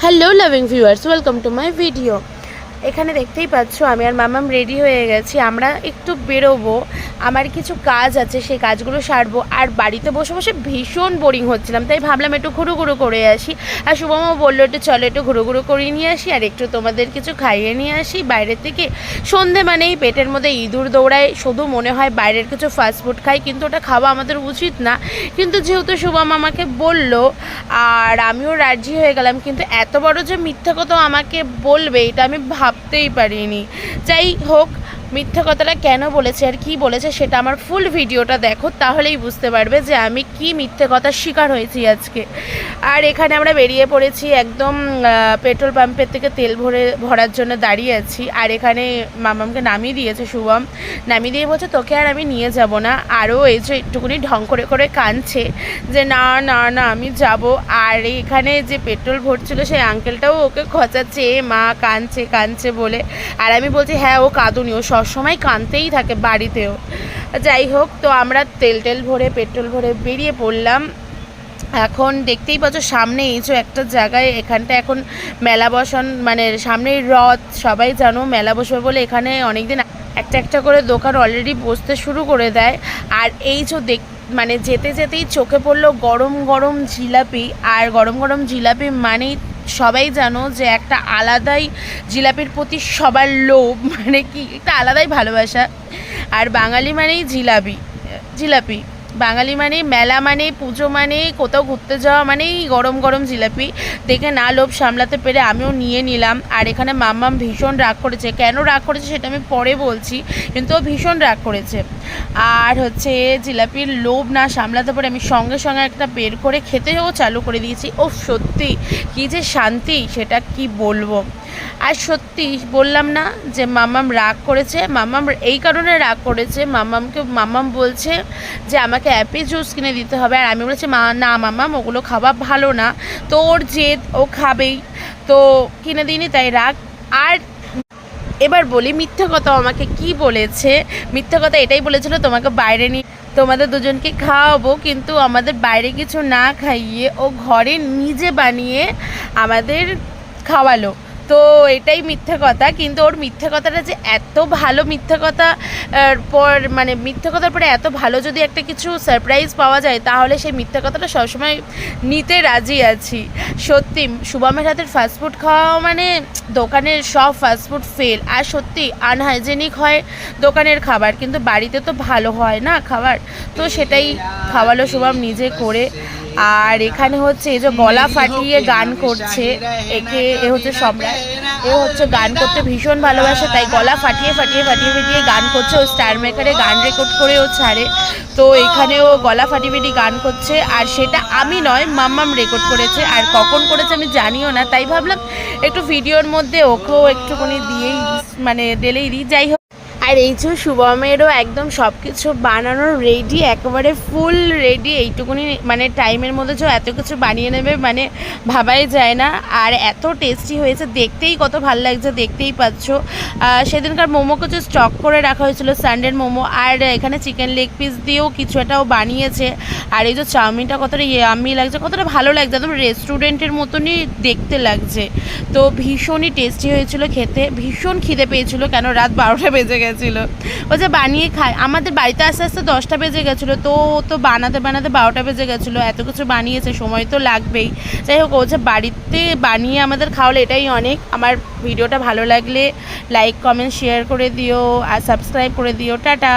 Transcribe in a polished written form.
Hello loving viewers, welcome to my video. এখানে দেখতেই পাচ্ছ আমি আর মামাম রেডি হয়ে গেছি। আমরা একটু বেরোবো, আমার কিছু কাজ আছে, সেই কাজগুলো সারবো। আর বাড়িতে বসে বসে ভীষণ বোরিং হচ্ছিলাম, তাই ভাবলাম একটু ঘুরু ঘুরু করে আসি। আর শুভমও বললো একটু চলো একটু ঘুরু ঘুরু করে নিয়ে আসি আর একটু তোমাদের কিছু খাইয়ে নিয়ে আসি বাইরের থেকে। সন্ধে মানেই পেটের মধ্যে ইঁদুর দৌড়ায়, শুধু মনে হয় বাইরের কিছু ফাস্টফুড খাই, কিন্তু ওটা খাওয়া আমাদের উচিত না। কিন্তু যেহেতু শুভম আমাকে বললো আর আমিও রাজি হয়ে গেলাম, কিন্তু এত বড় যে মিথ্যা কথা আমাকে বলবে এটা আমি ভাবতেই পারিনি। যাই হোক, মিথ্যা কথাটা কেন বলেছে আর কি বলেছে সেটা আমার ফুল ভিডিওটা দেখো, তাহলেই বুঝতে পারবে যে আমি কি মিথ্যে কথার শিকার হয়েছি আজকে। আর এখানে আমরা বেরিয়ে পড়েছি, একদম পেট্রোল পাম্পের থেকে তেল ভরার জন্য দাঁড়িয়ে আছি। আর এখানে মামামকে নামিয়ে দিয়েছে শুভম, নামিয়ে দিয়ে বলছে তোকে আর আমি নিয়ে যাব না। আরও এই যে একটুকুনি ঢং করে করে কাঁদছে যে না না না আমি যাব। আর এখানে যে পেট্রোল ভরছিল সেই আঙ্কেলটাও ওকে খচাচ্ছে, মা কাঁদছে কাঁদছে বলে। আর আমি বলছি হ্যাঁ ও কাঁদুনি, ও সবসময় কাঁদতেই থাকে বাড়িতেও। যাই হোক, তো আমরা তেল ভরে পেট্রোল ভরে বেরিয়ে পড়লাম। এখন দেখতেই পাচ্ছ সামনে এই যে একটা জায়গায়, এখানটা এখন মেলা বসান, মানে সামনেই রথ, সবাই জানো মেলা বসবে বলে এখানে অনেকদিন একটা একটা করে দোকান অলরেডি বসতে শুরু করে দেয়। আর এই যে মানে যেতে যেতেই চোখে পড়লো গরম গরম জিলাপি। আর গরম গরম জিলাপি মানেই সবাই জানো যে একটা আলাদাই জিলাপির প্রতি সবার লোভ, মানে কি একটা আলাদাই ভালোবাসা। আর বাঙালি মানেই জিলাপি, জিলাপি বাঙালি মানে মেলা, মানে পুজো, মানে কোথাও ঘুরতে যাওয়া মানেই গরম গরম জিলাপি। দেখে না লোভ সামলাতে পেরে আমিও নিয়ে নিলাম। আর এখানে মাম্মাম ভীষণ রাগ করেছে, কেন রাগ করেছে সেটা আমি পরে বলছি, কিন্তু ও ভীষণ রাগ করেছে। আর হচ্ছে জিলাপির লোভ না সামলাতে পারে আমি সঙ্গে সঙ্গে একটা বের করে খেতেও চালু করে দিয়েছি। ও সত্যি কী যে শান্তি সেটা কি বলবো। আর সত্যি বললাম না যে মাম্মাম রাগ করেছে, মাম্মাম এই কারণে রাগ করেছে, মাম্মাম বলছে যে আমাকে অ্যাপেল জুস কিনে দিতে হবে। আর আমি বলেছি না মাম্মাম ওগুলো খাওয়া ভালো না, তো ওর জেদ, ও খাবেই, তো কিনে দিইনি তাই রাগ। আর এবার বলি মিথ্যা কথা আমাকে কি বলেছে। মিথ্যা কথা এটাই বলেছিল তোমাকে বাইরে নিয়ে তোমাদের দুজনকে খাওয়াবো, কিন্তু আমাদের বাইরে কিছু না খাইয়ে ও ঘরে নিজে বানিয়ে আমাদের খাওয়ালো। তো এটাই মিথ্যা কথা, কিন্তু ওর মিথ্যা কথাটা যে এত ভালো মিথ্যা কথা পর, মানে মিথ্যা কথার পরে এত ভালো যদি একটা কিছু সারপ্রাইজ পাওয়া যায় তাহলে সেই মিথ্যা কথাটা সবসময় নিতে রাজি আছি। সত্যি শুভমের হাতের ফাস্টফুড খাওয়া মানে দোকানের সব ফাস্টফুড ফেল। আর সত্যি আনহাইজেনিক হয় দোকানের খাবার, কিন্তু বাড়িতে তো ভালো হয় না খাবার, তো সেটাই খাওয়ালো শুভম নিজে করে। আর এখানে হচ্ছে এই যে গলা ফাটিয়ে গান করছে, এ হচ্ছে সম্রাট, এ হচ্ছে গান করতে ভীষণ ভালোবাসে, তাই গলা ফাটিয়ে ফাটিয়ে ফাটিয়ে ফাটিয়ে গান করছে। ও স্টার মেকারে গান রেকর্ড করে ও ছাড়ে, তো এখানে ও গলা ফাটিয়ে ফাটিয়ে গান করছে। আর সেটা আমি নয়, মাম্মাম রেকর্ড করেছে, আর কখন করেছে আমি জানিও না, তাই ভাবলাম একটু ভিডিওর মধ্যে ওকেও একটুখানি দিয়েই মানে দিলেই দিই। যাই হোক, আর এই যে শুভমেরও একদম সব কিছু বানানোর রেডি, একেবারে ফুল রেডি। এইটুকুনি মানে টাইমের মধ্যে যে এত কিছু বানিয়ে নেবে মানে ভাবাই যায় না। আর এত টেস্টি হয়েছে, দেখতেই কত ভালো লাগছে, দেখতেই পাচ্ছ। সেদিনকার মোমোকে যে স্টক করে রাখা হয়েছিল, সানডের মোমো, আর এখানে চিকেন লেগ পিস দিয়েও কিছু একটাও বানিয়েছে। আর এই যে চাউমিনটা কতটা ইয়াম্মি লাগছে, কতটা ভালো লাগছে, একদম রেস্টুরেন্টের মতনই দেখতে লাগছে। তো ভীষণই টেস্টি হয়েছিল খেতে, ভীষণ খিদে পেয়েছিল, কেন রাত 12টা বেজে গেছিলো। ও যে বানিয়ে খায়, আমাদের বাড়িতে আস্তে আস্তে 10টা বেজে গেছিলো, তো বানাতে বানাতে 12টা বেজে গেছিলো। এত কিছু বানিয়েছে, সময় তো লাগবেই। যাই হোক, ও যে বাড়িতে বানিয়ে আমাদের খাওয়ালে এটাই অনেক। আমার ভিডিওটা ভালো লাগলে লাইক কমেন্ট শেয়ার করে দিও আর সাবস্ক্রাইব করে দিও। টাটা।